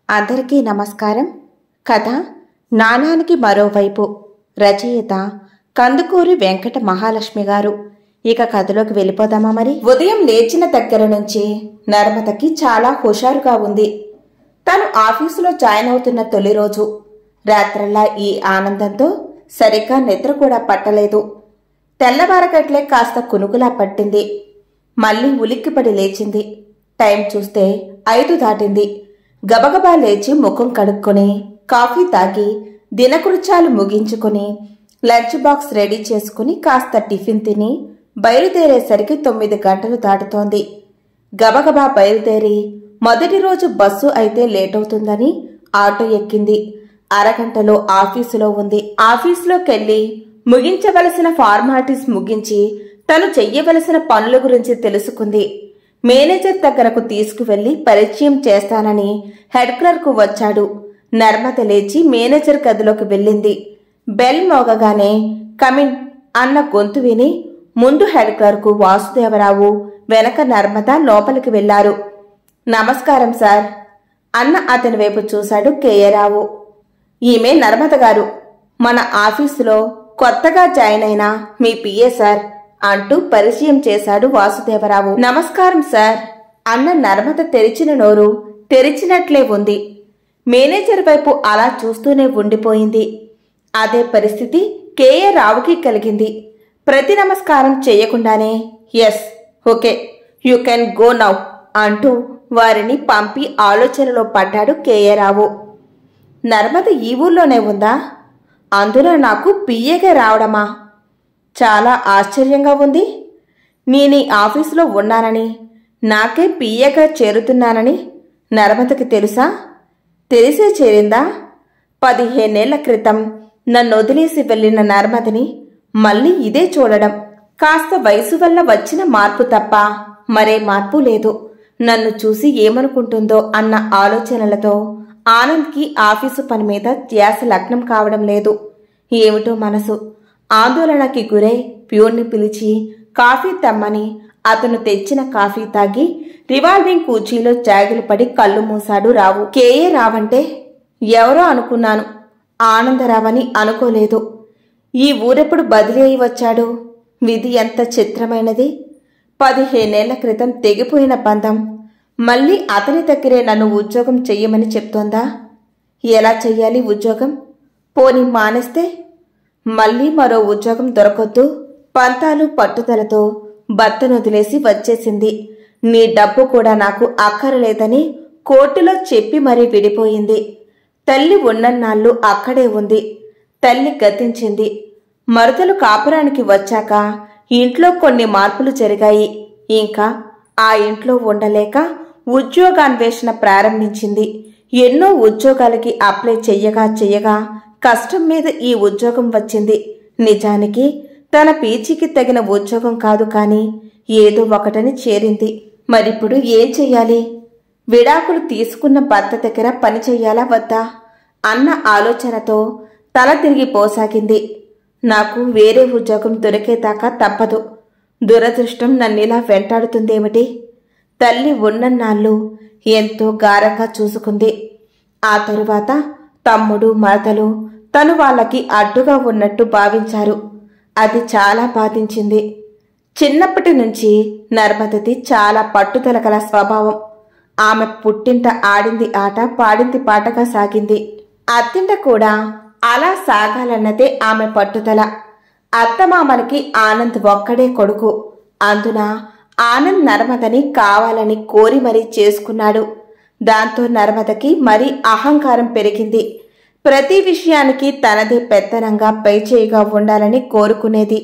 అందరికీ నమస్కారం. కథ నాణానికి మరోవైపు. రచయిత కందుకూరి వెంకట మహాలక్ష్మి గారు. ఇక కథలోకి వెళ్ళిపోదామా మరి? ఉదయం లేచిన దగ్గర నుంచి నర్మదకి చాలా హుషారుగా ఉంది. తను ఆఫీసులో జాయిన్ అవుతున్న తొలి రోజు. రాత్రల్లా ఈ ఆనందంతో సరిగ్గా నిద్ర కూడా పట్టలేదు. తెల్లవారగట్లే కాస్త కునుకులా పట్టింది. మళ్లీ ఉలిక్కిపడి లేచింది. టైం చూస్తే 5 దాటింది. గబగబా లేచి ముఖం కడుక్కొని కాఫీ తాగి దినకృత్యాలు ముగించుకుని లంచ్ బాక్స్ రెడీ చేసుకుని కాస్త టిఫిన్ తిని బయలుదేరేసరికి 9 గంటలు దాటుతోంది. గబగబా బయలుదేరి మొదటి రోజు బస్సు అయితే లేటవుతుందని ఆటో ఎక్కింది. అరగంటలో ఆఫీసులో ఉంది. ఆఫీసులోకెళ్లి ముగించవలసిన ఫార్మాలిటీస్ ముగించి తను చెయ్యవలసిన పనుల గురించి తెలుసుకుంది. మేనేజర్ దగ్గరకు తీసుకువెళ్లి పరిచయం చేస్తానని హెడ్ క్లర్క్ వచ్చాడు. నర్మద లేచి మేనేజర్ గదిలోకి వెళ్ళింది. బెల్ మోగగానే కమిన్ అన్న గొంతు విని ముందు హెడ్ క్లర్కు వాసుదేవరావు, వెనక నర్మద లోపలికి వెళ్లారు. నమస్కారం సార్ అన్న అతని వైపు చూశాడు కేఏరావు. ఈమె నర్మద గారు, మన ఆఫీసులో కొత్తగా జాయిన్ అయిన మీ పిఏ సార్ అంటూ పరిచయం చేశాడు వాసుదేవరావు. నమస్కారం సార్ అన్న నర్మద తెరిచిన నోరు తెరిచినట్లే ఉంది. మేనేజర్ వైపు అలా చూస్తూనే ఉండిపోయింది. అదే పరిస్థితి కేఏ రావుకి కలిగింది. ప్రతి నమస్కారం చేయకుండానే yes okay you can go now అంటూ వారిని పంపి ఆలోచనలో పడ్డాడు కేఏ రావు. నర్మద ఈ ఊర్లోనే ఉందా? అందులో నాకు పిఏగా రావడమా? చాలా ఆశ్చర్యంగా ఉంది. నేను ఆఫీసులో ఉన్నానని, నాకే పిఏగా చేరుతున్నానని నర్మదకి తెలుసా? తెలిసే చేరిందా? 15 ఏళ్ల క్రితం నన్ను వదిలేసి వెళ్లిన నర్మదని మళ్ళీ ఇదే చూడడం. కాస్త వయసు వల్ల వచ్చిన మార్పు తప్ప మరే మార్పు లేదు. నన్ను చూసి ఏమనుకుంటుందో అన్న ఆలోచనలతో ఆనంద్కి ఆఫీసు పని మీద ధ్యాస లగ్నం కావడం లేదు. ఏమిటో మనసు ఆందోళనకి గురై ప్యూర్ని పిలిచి కాఫీ తెమ్మని అతను తెచ్చిన కాఫీ తాగి రివాల్వింగ్ కుర్చీలో జాగిలు పడి కళ్ళు మూశాడు రావు. కేఏ రావంటే ఎవరో అనుకున్నాను, ఆనందరావని అనుకోలేదు. ఈ ఊరెప్పుడు బదిలీ అయి వచ్చాడు? విధి ఎంత చిత్రమైనది. 15 ఏళ్ల క్రితం తెగిపోయిన బంధం మళ్ళీ అతని దగ్గరే నన్ను ఉద్యోగం చెయ్యమని చెప్తోందా? ఎలా చెయ్యాలి ఉద్యోగం? పోనీ మానేస్తే మళ్ళీ మరో ఉద్యోగం దొరకొద్దు. పంతాలు పట్టుదలతో భర్తను వదిలేసి వచ్చేసింది. నీ డబ్బు కూడా నాకు అక్కరలేదని కోర్టులో చెప్పి మరీ విడిపోయింది. తల్లి ఉన్నన్నాళ్ళు అక్కడే ఉంది. తల్లి గతించింది. మరుదలు కాపురానికి వచ్చాక ఇంట్లో కొన్ని మార్పులు జరిగాయి. ఇంకా ఆ ఇంట్లో ఉండలేక ఉద్యోగాన్వేషణ ప్రారంభించింది. ఎన్నో ఉద్యోగాలకి అప్లై చెయ్యగా కష్టం మీద ఈ ఉద్యోగం వచ్చింది. నిజానికి తన పీచికి తగిన ఉద్యోగం కాదు, కానీ ఏదో ఒకటని చేరింది. మరిప్పుడు ఏం చెయ్యాలి? విడాకులు తీసుకున్న భర్త దగ్గర పని చెయ్యాలా వద్దా అన్న ఆలోచనతో తల తిరిగిపోసాగింది. నాకు వేరే ఉద్యోగం దొరికేదాకా తప్పదు. దురదృష్టం నన్నిలా వెంటాడుతుందేమిటి? తల్లి ఉన్నన్నాళ్ళు ఎంతో గారంగా చూసుకుంది. ఆ తరువాత తమ్ముడు మరదలు తను వాళ్ళకి అడ్డుగా ఉన్నట్టు భావించారు. అది చాలా బాధించింది. చిన్నప్పటి నుంచి నర్మదది చాలా పట్టుదల గల స్వభావం. ఆమె పుట్టింట ఆడింది ఆట, పాడింది పాటగా సాగింది. అత్తింట కూడా అలా సాగాలన్నదే ఆమె పట్టుదల. అత్తమామలకి ఆనంద్ ఒక్కడే కొడుకు. అందున ఆనంద్ నర్మదని కావాలని కోరి మరీ చేసుకున్నాడు. దాంతో నర్మదకి మరీ అహంకారం పెరిగింది. ప్రతి విషయానికి తనదే పెత్తనంగా పైచేయిగా ఉండాలని కోరుకునేది.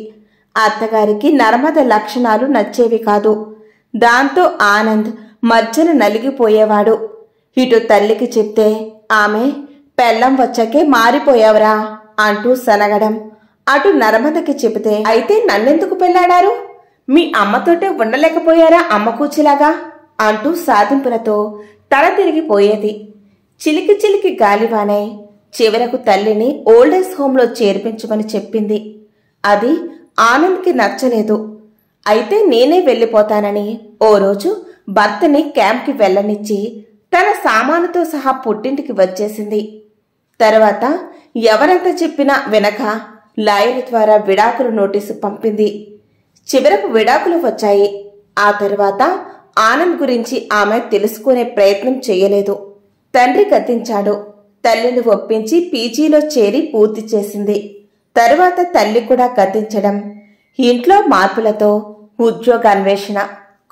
అత్తగారికి నర్మద లక్షణాలు నచ్చేవి కాదు. దాంతో ఆనంద్ మధ్యన నలిగిపోయేవాడు. ఇటు తల్లికి చెప్తే ఆమె పెళ్ళం వచ్చాకే మారిపోయావరా అంటూ సనగడం, అటు నర్మదకి చెబితే అయితే నన్నెందుకు పెళ్లాడారు? మీ అమ్మతోటే ఉండలేకపోయారా అమ్మ కూచిలాగా అంటూ సాధింపులతో తల తిరిగిపోయేది. చిలికి చిలికి గాలివానే చివరకు తల్లిని ఓల్డేజ్ హోంలో చేర్పించమని చెప్పింది. అది ఆనంద్కి నచ్చలేదు. అయితే నేనే వెళ్ళిపోతానని ఓ రోజు భర్తని క్యాంప్కి వెళ్ళనిచ్చి తన సామానుతో సహా పుట్టింటికి వచ్చేసింది. తర్వాత ఎవరెంత చెప్పినా వినక లాయర్ ద్వారా విడాకుల నోటీసు పంపింది. చివరకు విడాకులు వచ్చాయి. ఆ తరువాత ఆనంద్ గురించి ఆమె తెలుసుకునే ప్రయత్నం చేయలేదు. తండ్రి గతించాడు. తల్లిని ఒప్పించి పీజీలో చేరి పూర్తి చేసింది. తరువాత తల్లి కూడా గతించడం, ఇంట్లో మార్పులతో ఉద్యోగ అన్వేషణ.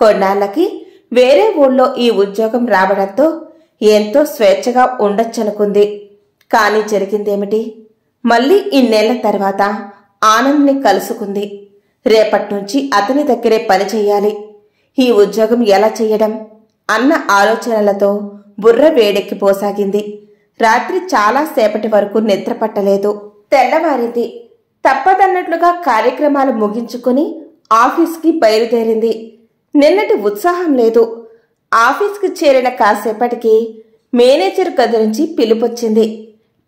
కొన్నాళ్లకి వేరే ఊళ్ళో ఈ ఉద్యోగం రావడంతో ఎంతో స్వేచ్ఛగా ఉండొచ్చనుకుంది. కానీ జరిగిందేమిటి? మళ్ళీ ఇన్నేళ్ల తర్వాత ఆనంద్ని కలుసుకుంది. రేపట్నుంచి అతని దగ్గరే పని చెయ్యాలి. ఈ ఉద్యోగం ఎలా చెయ్యడం అన్న ఆలోచనలతో బుర్ర వేడెక్కిపోసాగింది. రాత్రి చాలా సేపటి వరకు నిద్రపట్టలేదు. తెల్లవారింది. తప్పదన్నట్లుగా కార్యక్రమాలు ముగించుకుని ఆఫీస్కి బయలుదేరింది. నిన్నటి ఉత్సాహం లేదు. ఆఫీస్కి చేరిన కాసేపటికి మేనేజర్ గది నుంచి పిలుపొచ్చింది.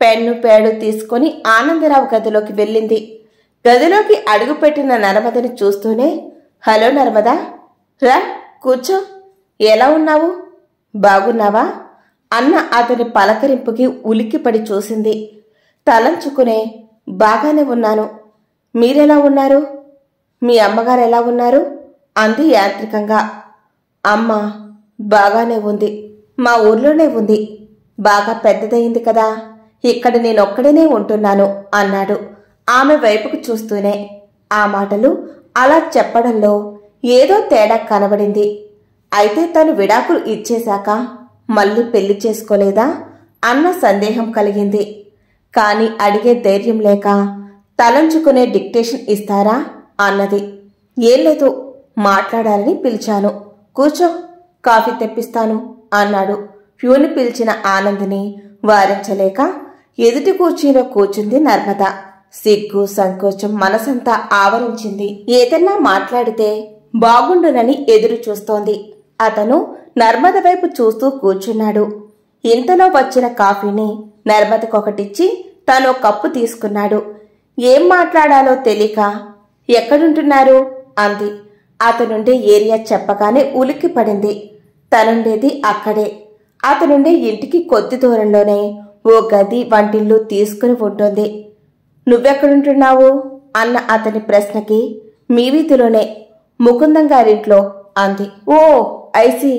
పెన్ను పేడు తీసుకుని ఆనందరావు గదిలోకి వెళ్ళింది. గదిలోకి అడుగుపెట్టిన నర్మదని చూస్తూనే, హలో నర్మదా, రా కూర్చో, ఎలా ఉన్నావు, బాగున్నావా అన్న అతని పలకరింపుకి ఉలిక్కిపడి చూసింది. తలంచుకునే, బాగానే ఉన్నాను, మీరెలా ఉన్నారు, మీ అమ్మగారు ఎలా ఉన్నారు అంది యాంత్రికంగా. అమ్మ బాగానే ఉంది, మా ఊర్లోనే ఉంది, బాగా పెద్దదయింది కదా, ఇక్కడ నేనొక్కడనే ఉంటున్నాను అన్నాడు ఆమె వైపుకు చూస్తూనే. ఆ మాటలు అలా చెప్పడంలో ఏదో తేడా కనబడింది. అయితే తను విడాకులు ఇచ్చేశాక మళ్ళీ పెళ్లి చేసుకోలేదా అన్న సందేహం కలిగింది. కాని అడిగే ధైర్యం లేక, తలంచుకునే డిక్టేషన్ ఇస్తారా అన్నది. ఏం లేదు, మాట్లాడాలని పిలిచాను, కూర్చో, కాఫీ తెప్పిస్తాను అన్నాడు. ప్యూని పిలిచిన ఆనందిని వారించలేక ఎదుటి కుర్చీలో కూర్చుంది నర్మద. సిగ్గు సంకోచం మనసంతా ఆవరించింది. ఏదన్నా మాట్లాడితే బాగుండునని ఎదురు చూస్తోంది. అతను నర్మద వైపు చూస్తూ కూర్చున్నాడు. ఇంతలో వచ్చిన కాఫీని నర్మదకొకటిచ్చి తనో కప్పు తీసుకున్నాడు. ఏం మాట్లాడాలో తెలియక, ఎక్కడుంటున్నారు అంది. అతనుండే ఏరియా చెప్పగానే ఉలిక్కి పడింది. తనుండేది అక్కడే. అతనుండే ఇంటికి కొద్ది దూరంలోనే ఓ గది వంటిల్లు తీసుకుని ఉంటుంది. నువ్వెక్కడుంటున్నావు అన్న అతని ప్రశ్నకి, మీ వీధిలోనే, ముకుందం గారింట్లో అంది. ఓ ఐసి,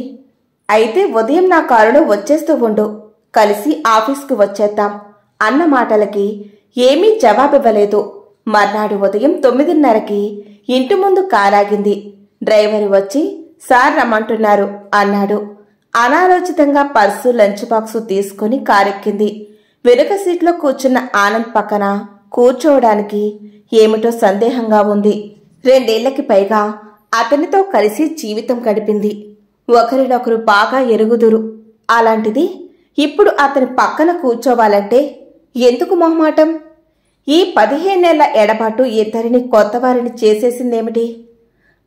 అయితే ఉదయం నా కారులో వచ్చేస్తూ ఉండు, కలిసి ఆఫీస్కి వచ్చేద్దాం అన్న మాటలకి ఏమీ జవాబివ్వలేదు. మర్నాడు ఉదయం 9:30కి ఇంటి ముందు కారాగింది. డ్రైవరు వచ్చి సార్ రమ్మంటున్నారు అన్నాడు. అనాలోచితంగా పర్సు లంచ్ బాక్సు తీసుకుని కారెక్కింది. వెనుక సీట్లో కూర్చున్న ఆనంద్ పక్కన కూర్చోవడానికి ఏమిటో సందేహంగా ఉంది. 2 ఏళ్లకి పైగా అతనితో కలిసి జీవితం గడిపింది. ఒకరినొకరు బాగా ఎరుగుదురు. అలాంటిది ఇప్పుడు అతని పక్కన కూర్చోవాలంటే ఎందుకు మొహమాటం? ఈ 15 ఏళ్ల ఎడబాటు ఇద్దరిని కొత్తవారిని చేసేసిందేమిటి?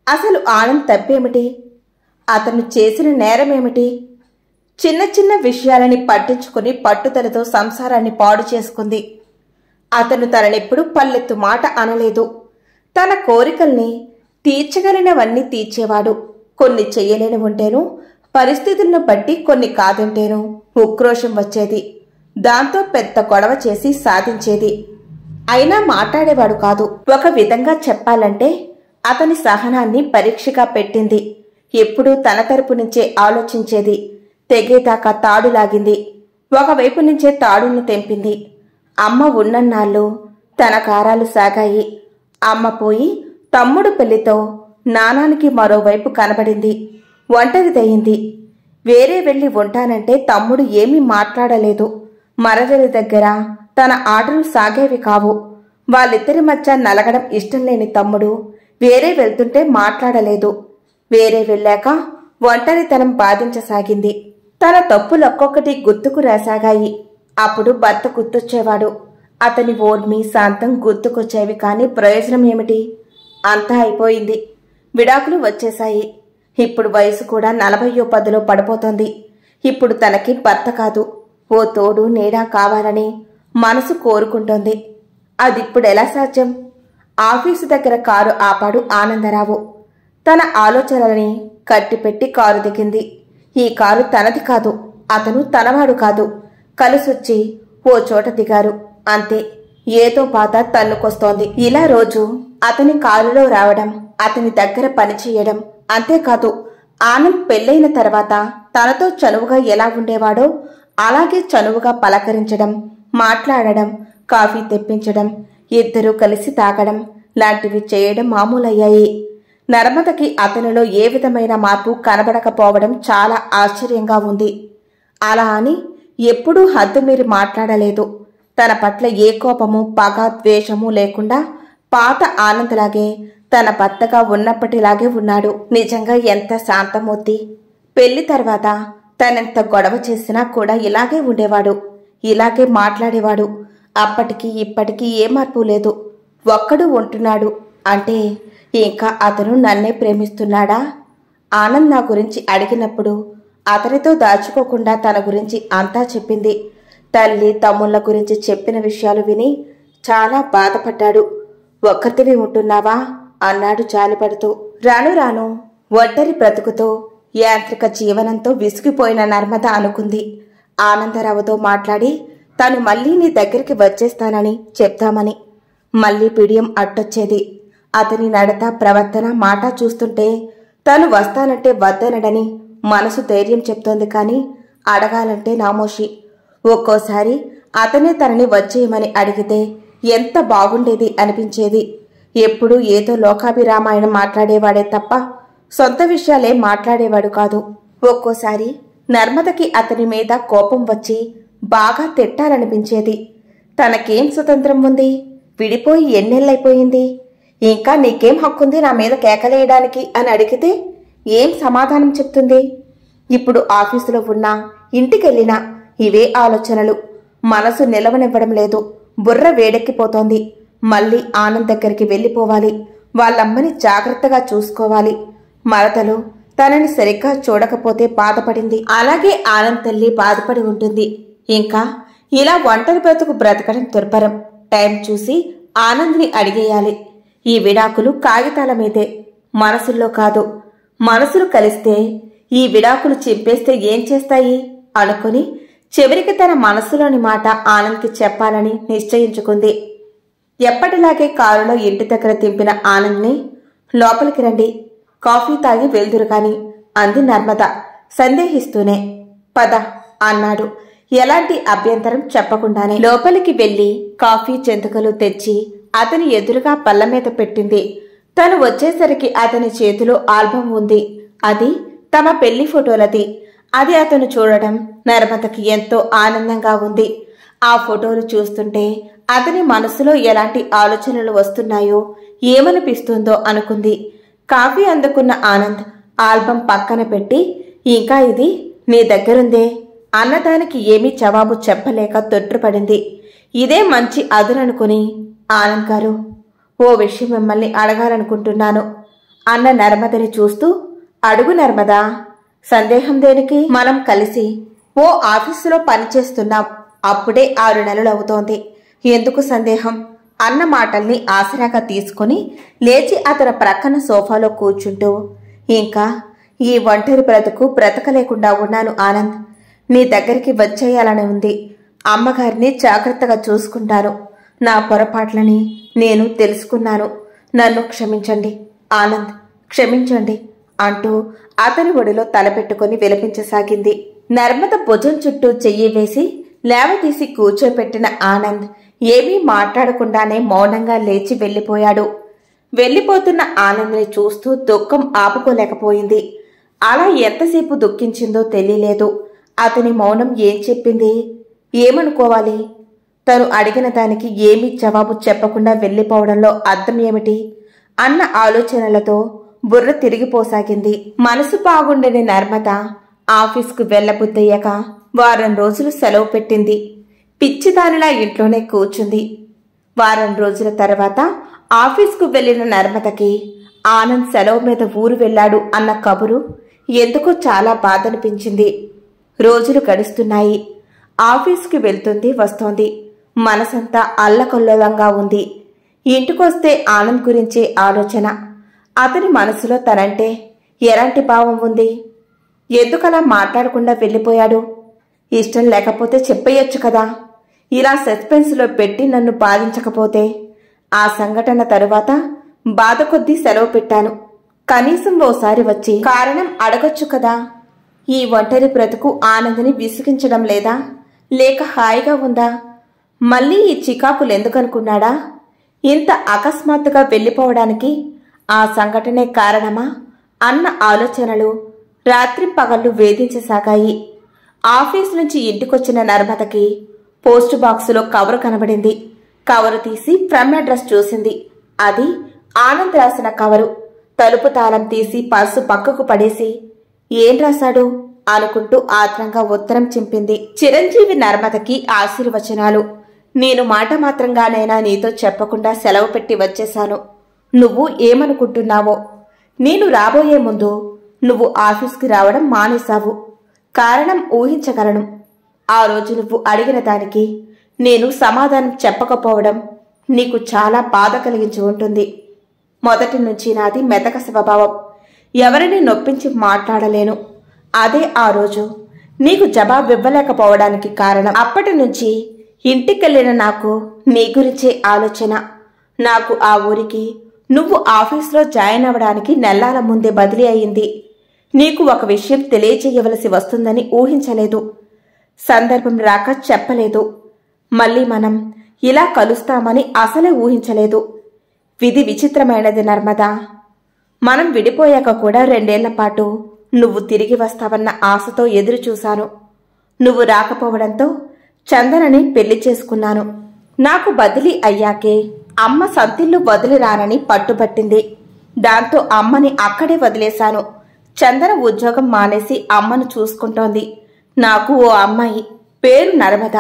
అసలు ఆనంద్ తప్పేమిటి? అతను చేసిన నేరమేమిటి? చిన్న చిన్న విషయాలని పట్టించుకుని పట్టుదలతో సంసారాన్ని పాడు చేసుకుంది. అతను తననెప్పుడు పల్లెత్తు మాట అనలేదు. తన కోరికల్ని తీర్చగలిగినవన్నీ తీర్చేవాడు. కొన్ని చెయ్యలేని ఉంటేనూ, పరిస్థితులను బట్టి కొన్ని కాదంటేనూ ఉక్రోషం వచ్చేది. దాంతో పెద్ద గొడవ చేసి సాధించేది. అయినా మాట్లాడేవాడు కాదు. ఒక విధంగా చెప్పాలంటే అతని సహనాన్ని పరీక్షగా పెట్టింది. ఎప్పుడూ తన తరపు నుంచే ఆలోచించేది. తెగేదాకా తాడు లాగింది. ఒకవైపు నుంచే తాడును తెంపింది. అమ్మ ఉన్నన్నాళ్ళు తన కారాలు సాగాయి. అమ్మ పోయి తమ్ముడు పెళ్లితో నానానికి మరోవైపు కనబడింది. ఒంటరిదయింది. వేరే వెళ్లి ఉంటానంటే తమ్ముడు ఏమీ మాట్లాడలేదు. మరదలి దగ్గర తన ఆటలు సాగేవి కావు. వాళ్ళిద్దరి మధ్య నలగడం ఇష్టం లేని తమ్ముడు వేరే వెళ్తుంటే మాట్లాడలేదు. వేరే వెళ్ళాక ఒంటరితనం బాధించసాగింది. తన తప్పులొక్కొక్కటి గుర్తుకు రాసాగాయి. అప్పుడు భర్త గుర్తొచ్చేవాడు. అతని ఓర్మి శాంతం గుర్తుకొచ్చేవి. కానీ ప్రయోజనం ఏమిటి? అంతా అయిపోయింది. విడాకులు వచ్చేశాయి. ఇప్పుడు వయసు కూడా 40-10లో పడిపోతోంది. ఇప్పుడు తనకి భర్త కాదు, ఓ తోడు నీడా కావాలని మనసు కోరుకుంటోంది. అదిప్పుడెలా సాధ్యం? ఆఫీసు దగ్గర కారు ఆపాడు ఆనందరావు. తన ఆలోచనలని కట్టిపెట్టి కారు దిగింది. ఈ కారు తనది కాదు, అతను తనవాడు కాదు. కలిసొచ్చి ఓ చోట దిగారు, అంతే. ఏదో బాధ తన్నుకొస్తోంది. ఇలా రోజు అతని కారులో రావడం, అతని దగ్గర పనిచేయడం. అంతేకాదు, ఆనంద్ పెళ్ళైన తర్వాత తనతో చనువుగా ఎలా ఉండేవాడో అలాగే చనువుగా పలకరించడం, మాట్లాడడం, కాఫీ తెప్పించడం, ఇద్దరూ కలిసి తాగడం లాంటివి చేయడం మామూలయ్యాయి. నర్మదకి అతనిలో ఏ విధమైన మార్పు కనబడకపోవడం చాలా ఆశ్చర్యంగా ఉంది. అలా అని ఎప్పుడూ హద్దుమీరి మాట్లాడలేదు. తన పట్ల ఏ కోపము, పగ, ద్వేషము లేకుండా పాత ఆనంద్లాగే తన భర్తగా ఉన్నప్పటిలాగే ఉన్నాడు. నిజంగా ఎంత శాంతమూర్తి. పెళ్లి తర్వాత తనెంత గొడవ చేసినా కూడా ఇలాగే ఉండేవాడు, ఇలాగే మాట్లాడేవాడు. అప్పటికి ఇప్పటికీ ఏ మార్పు లేదు. ఒక్కడు ఉంటున్నాడు అంటే ఇంకా అతను నన్నే ప్రేమిస్తున్నాడా? ఆనంద్ నా గురించి అడిగినప్పుడు అతనితో దాచుకోకుండా తన గురించి అంతా చెప్పింది. తల్లి, తమ్ముళ్ల గురించి చెప్పిన విషయాలు విని చాలా బాధపడ్డాడు. ఒక్కరితివి ఉంటున్నావా అన్నాడు జాలిపడుతూ. రాను రాను ఒంటరి బ్రతుకుతో, యాంత్రిక జీవనంతో విసిగిపోయిన నర్మద అనుకుంది. ఆనందరావుతో మాట్లాడి తను మళ్లీ నీ దగ్గరికి వచ్చేస్తానని చెప్తామని. మళ్లీ పిడియం అట్టొచ్చేది. అతని నడత, ప్రవర్తన, మాట చూస్తుంటే తను వస్తానంటే వద్దనడని మనసు ధైర్యం చెప్తోంది. కానీ అడగాలంటే నామోషి. ఒక్కోసారి అతనే తనని వచ్చేయమని అడిగితే ఎంత బాగుండేది అనిపించేది. ఎప్పుడూ ఏదో లోకాభిరామాయణం మాట్లాడేవాడే తప్ప సొంత విషయాలే మాట్లాడేవాడు కాదు. ఒక్కోసారి నర్మదకి అతని మీద కోపం వచ్చి బాగా తిట్టాలనిపించేది. తనకేం స్వతంత్రం ఉంది? విడిపోయి ఎన్నెళ్ళైపోయింది. ఇంకా నీకేం హక్కుంది నా మీద కేకలేయడానికి అని అడిగితే ఏం సమాధానం చెప్తుంది? ఇప్పుడు ఆఫీసులో ఉన్నా, ఇంటికెళ్ళినా ఇవే ఆలోచనలు. మనసు నిలవనివ్వడం లేదు. బుర్ర వేడెక్కిపోతోంది. మళ్ళీ ఆనంద్ దగ్గరికి వెళ్ళిపోవాలి. వాళ్ళమ్మని జాగ్రత్తగా చూసుకోవాలి. మరదలు తనని సరిగ్గా చూడకపోతే బాధపడింది. అలాగే ఆనంద్ తల్లి బాధపడి ఉంటుంది. ఇంకా ఇలా ఒంటరి బ్రతుకు బ్రతకడం దుర్భరం. టైం చూసి ఆనంద్ని అడిగేయాలి. ఈ విడాకులు కాగితాల మీదే, మనసుల్లో కాదు. మనసులు కలిస్తే ఈ విడాకులు చింపేస్తే ఏం చేస్తాయి అనుకుని చివరికి తన మనసులోని మాట ఆనంద్కి చెప్పాలని నిశ్చయించుకుంది. ఎప్పటిలాగే కారులో ఇంటి దగ్గర దింపిన ఆనంద్ని లోపలికి రండి, కాఫీ తాగి వెళ్దురు కాని అంది నర్మద సందేహిస్తూనే. పద అన్నాడు ఎలాంటి అభ్యంతరం చెప్పకుండానే. లోపలికి వెళ్లి కాఫీ చెంతుకలు తెచ్చి అతని ఎదురుగా పళ్ళ మీద పెట్టింది. తను వచ్చేసరికి అతని చేతిలో ఆల్బం ఉంది. అది తమ పెళ్లి ఫోటోలది. అది అతను చూడడం నర్మదకి ఎంతో ఆనందంగా ఉంది. ఆ ఫోటోలు చూస్తుంటే అతని మనసులో ఎలాంటి ఆలోచనలు వస్తున్నాయో, ఏమనిపిస్తుందో అనుకుంది. కాఫీ అందుకున్న ఆనంద్ ఆల్బం పక్కన పెట్టి, ఇంకా ఇది నీ దగ్గరుందే అన్నదానికి ఏమీ జవాబు చెప్పలేక తొట్రుపడింది. ఇదే మంచి అదుననుకుని, ఆనంద్ గారు, ఓ విషయం మిమ్మల్ని అడగాలనుకుంటున్నాను అన్న నర్మదని చూస్తూ, అడుగు నర్మదా. సందేహం దేనికి? మనం కలిసి ఓ ఆఫీసులో పనిచేస్తున్నాం. అప్పుడే 6 నెలలు అవుతోంది. ఎందుకు సందేహం అన్న మాటల్ని ఆసరాగా తీసుకుని లేచి అతని ప్రక్కన సోఫాలో కూర్చుంటూ, ఇంకా ఈ ఒంటరి బ్రతుకు బ్రతకలేకుండా ఉన్నాను ఆనంద్. నీ దగ్గరికి వచ్చేయాలని ఉంది. అమ్మగారిని జాగ్రత్తగా చూసుకుంటాను. నా పొరపాట్లని నేను తెలుసుకున్నాను. నన్ను క్షమించండి ఆనంద్, క్షమించండి అంటూ అతని ఒడిలో తలపెట్టుకుని విలపించసాగింది. నర్మద భుజం చుట్టూ చెయ్యి వేసి లేవతీసి కూర్చోపెట్టిన ఆనంద్ ఏమీ మాట్లాడకుండానే మౌనంగా లేచి వెళ్లిపోయాడు. వెళ్లిపోతున్న ఆనంద్ని చూస్తూ దుఃఖం ఆపుకోలేకపోయింది. అలా ఎంతసేపు దుఃఖించిందో తెలియలేదు. అతని మౌనం ఏం చెప్పింది? ఏమనుకోవాలి? తను అడిగిన దానికి ఏమీ జవాబు చెప్పకుండా వెళ్లిపోవడంలో అర్థం ఏమిటి అన్న ఆలోచనలతో బుర్ర తిరిగిపోసాగింది. మనసు బాగుండని నర్మద ఆఫీస్కు వెళ్లబుద్దయ్యాక వారం రోజులు సెలవు పెట్టింది. పిచ్చిదానిలా ఇంట్లోనే కూర్చుంది. వారం రోజుల తర్వాత ఆఫీస్కు వెళ్లిన నర్మదకి ఆనంద్ సెలవు మీద ఊరు వెళ్లాడు అన్న కబురు ఎందుకో చాలా బాధనిపించింది. రోజులు గడుస్తున్నాయి. ఆఫీస్కి వెళ్తుంది, వస్తోంది. మనసంతా అల్లకల్లోలంగా ఉంది. ఇంటికొస్తే ఆనంద్ గురించే ఆలోచన. అతని మనసులో తనంటే ఎలాంటి భావం ఉంది? ఎందుకలా మాట్లాడకుండా వెళ్ళిపోయాడు? ఇష్టం లేకపోతే చెప్పేయొచ్చు కదా. ఇలా సస్పెన్స్లో పెట్టి నన్ను బాధించకపోతే. ఆ సంఘటన తరువాత బాధ కొద్దీ సెలవు పెట్టాను. కనీసం ఓసారి వచ్చి కారణం అడగొచ్చు కదా. ఈ ఒంటరి బ్రతుకు ఆనందని విసిగించడం లేదా, లేక హాయిగా ఉందా? మళ్ళీ ఈ చికాకులు ఎందుకనుకున్నాడా? ఇంత అకస్మాత్తుగా వెళ్ళిపోవడానికి ఆ సంఘటనే కారణమా అన్న ఆలోచనలు రాత్రింపగళ్ళు వేధించసాగాయి. ఆఫీస్ నుంచి ఇంటికొచ్చిన నర్మదకి పోస్ట్ బాక్సులో కవరు కనబడింది. కవరు తీసి ఫ్రమ్ అడ్రస్ చూసింది. అది ఆనంద్ రాసిన కవరు. తలుపు తాళం తీసి పర్సు పక్కకు పడేసి ఏం రాశాడు అనుకుంటూ ఆత్రంగా ఉత్తరం చింపింది. చిరంజీవి నర్మదకి ఆశీర్వచనాలు. నేను మాట మాత్రంగానైనా నీతో చెప్పకుండా సెలవు పెట్టి వచ్చేశాను. నువ్వు ఏమనుకుంటున్నావో. నేను రాబోయే ముందు నువ్వు ఆఫీస్కి రావడం మానేశావు. కారణం ఊహించగలను. ఆ రోజు నువ్వు అడిగిన దానికి నేను సమాధానం చెప్పకపోవడం నీకు చాలా బాధ కలిగించి ఉంటుంది. మొదటి నుంచి నాది మెతక స్వభావం. ఎవరిని నొప్పించి మాట్లాడలేను. అదే ఆ రోజు నీకు జవాబు ఇవ్వలేకపోవడానికి కారణం. అప్పటి నుంచి ఇంటికెళ్లిన నాకు నీ గురించే ఆలోచన. నాకు ఆ ఊరికి నువ్వు ఆఫీస్లో జాయిన్ అవ్వడానికి నెలల ముందే బదిలీ అయింది. నీకు ఒక విషయం తెలియచేయవలసి వస్తుందని ఊహించలేదు. సందర్భం రాక చెప్పలేదు. మళ్ళీ మనం ఇలా కలుస్తామని అసలే ఊహించలేదు. విధి విచిత్రమైనది నర్మదా. మనం విడిపోయాక కూడా 2 ఏళ్ల పాటు నువ్వు తిరిగి వస్తావన్న ఆశతో ఎదురు చూశాను. నువ్వు రాకపోవడంతో చందనని పెళ్లి చేసుకున్నాను. నాకు బదిలీ అయ్యాకే అమ్మ సంతిల్లు వదిలి రానని పట్టుబట్టింది. దాంతో అమ్మని అక్కడే వదిలేశాను. చందన ఉద్యోగం మానేసి అమ్మను చూసుకుంటోంది. నాకు ఓ అమ్మాయి, పేరు నర్మద.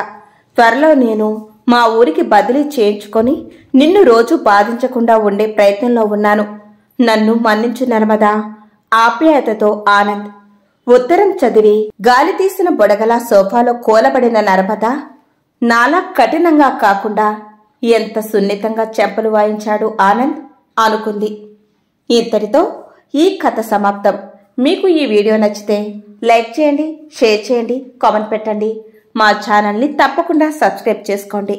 త్వరలో నేను మా ఊరికి బదిలీ చేయించుకొని నిన్ను రోజు బాధించకుండా ఉండే ప్రయత్నంలో ఉన్నాను. నన్ను మన్నించు నర్మదా. ఆప్యాయతతో ఆనంద్. ఉత్తరం చదివి గాలి తీసిన బుడగలా సోఫాలో కూలబడిన నర్మద నాలా కఠినంగా కాకుండా ఎంత సున్నితంగా చెంపలు వాయించాడు ఆనంద్ అనుకుంది. ఇంతటితో ఈ కథ సమాప్తం. మీకు ఈ వీడియో నచ్చితే లైక్ చేయండి, షేర్ చేయండి, కామెంట్ పెట్టండి. మా ఛానల్ని తప్పకుండా సబ్స్క్రైబ్ చేసుకోండి.